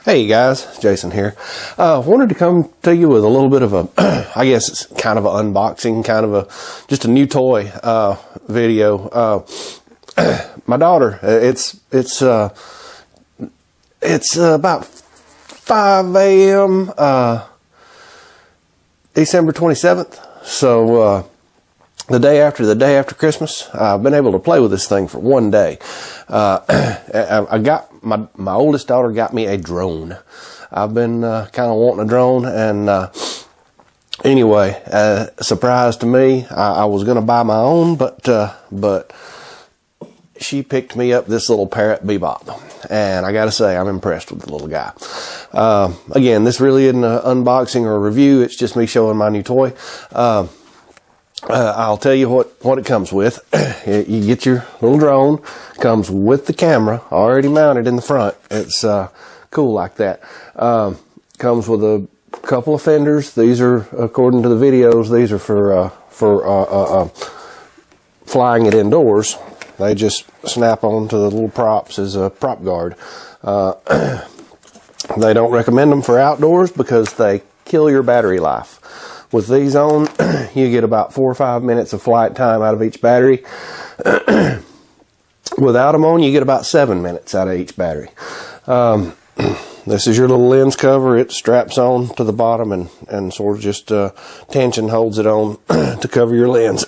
Hey guys, Jason here. Wanted to come to you with a little bit of a, I guess it's kind of an unboxing, kind of just a new toy video. My daughter, it's about 5 a.m. December 27th. So the day after Christmas, I've been able to play with this thing for one day. I got my oldest daughter got me a drone. I've been kind of wanting a drone, and anyway, surprise to me, I was going to buy my own, but she picked me up this little Parrot Bebop, and I got to say, I'm impressed with the little guy. Again, this really isn't an unboxing or a review. It's just me showing my new toy. I'll tell you what it comes with. You get your little drone, comes with the camera already mounted in the front. It's cool like that. Comes with a couple of fenders. These are, according to the videos, these are for flying it indoors. They just snap onto the little props as a prop guard. They don't recommend them for outdoors because they kill your battery life. With these on, you get about 4 or 5 minutes of flight time out of each battery. Without them on, you get about 7 minutes out of each battery. This is your little lens cover. It straps on to the bottom and sort of just tension holds it on to cover your lens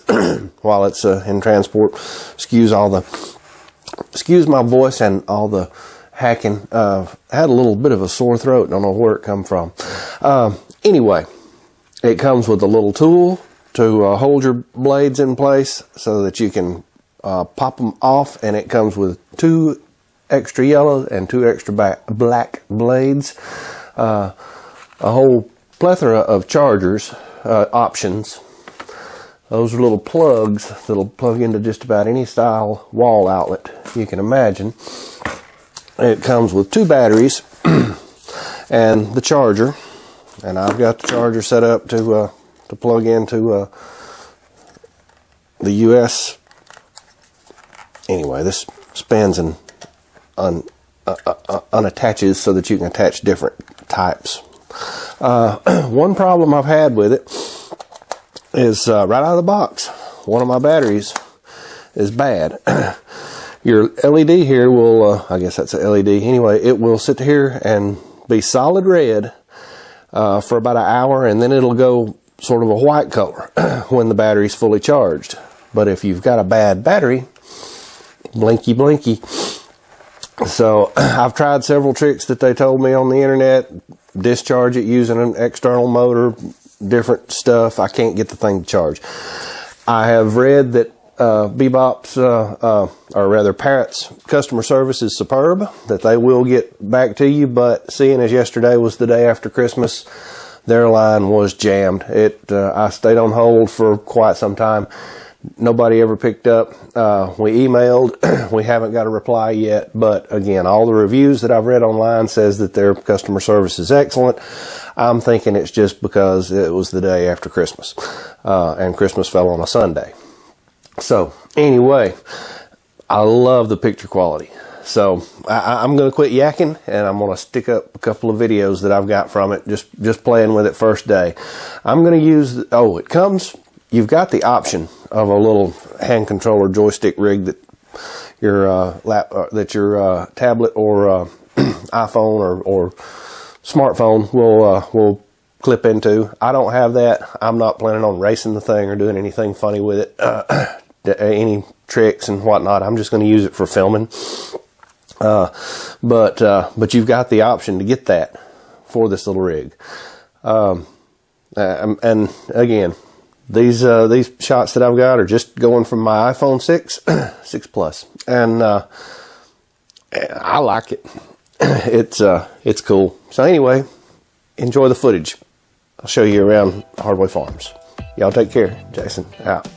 while it's in transport. Excuse my voice and all the hacking. Had a little bit of a sore throat. Don't know where it come from. Anyway. It comes with a little tool to hold your blades in place so that you can pop them off, and it comes with 2 extra yellow and 2 extra black blades. A whole plethora of chargers options. Those are little plugs that'll plug into just about any style wall outlet you can imagine. It comes with 2 batteries and the charger. And I've got the charger set up to plug into the US. Anyway, this spins and unattaches so that you can attach different types. One problem I've had with it is right out of the box, one of my batteries is bad. Your LED here will, I guess that's a LED. Anyway, it will sit here and be solid red for about an hour, and then it'll go sort of a white color when the battery's fully charged. But if you've got a bad battery, blinky blinky. So I've tried several tricks that they told me on the internet. Discharge it using an external motor, different stuff. I can't get the thing to charge. I have read that Bebop's, or rather Parrot's customer service is superb, that they will get back to you, but seeing as yesterday was the day after Christmas, their line was jammed. I stayed on hold for quite some time. Nobody ever picked up. We emailed. We haven't got a reply yet, but again, all the reviews that I've read online says that their customer service is excellent. I'm thinking it's just because it was the day after Christmas, and Christmas fell on a Sunday. So anyway, I love the picture quality. So I'm going to quit yakking, and I'm going to stick up a couple of videos that I've got from it, just playing with it first day. I'm going to use, it comes, you've got the option of a little hand controller joystick rig that your tablet or iPhone or smartphone will clip into. I don't have that. I'm not planning on racing the thing or doing anything funny with it. Any tricks and whatnot. I'm just going to use it for filming. But you've got the option to get that for this little rig. And again, these shots that I've got are just going from my iPhone 6 Plus, and I like it. It's cool. So anyway, enjoy the footage. I'll show you around HardWayFarms. Y'all take care. Jason out.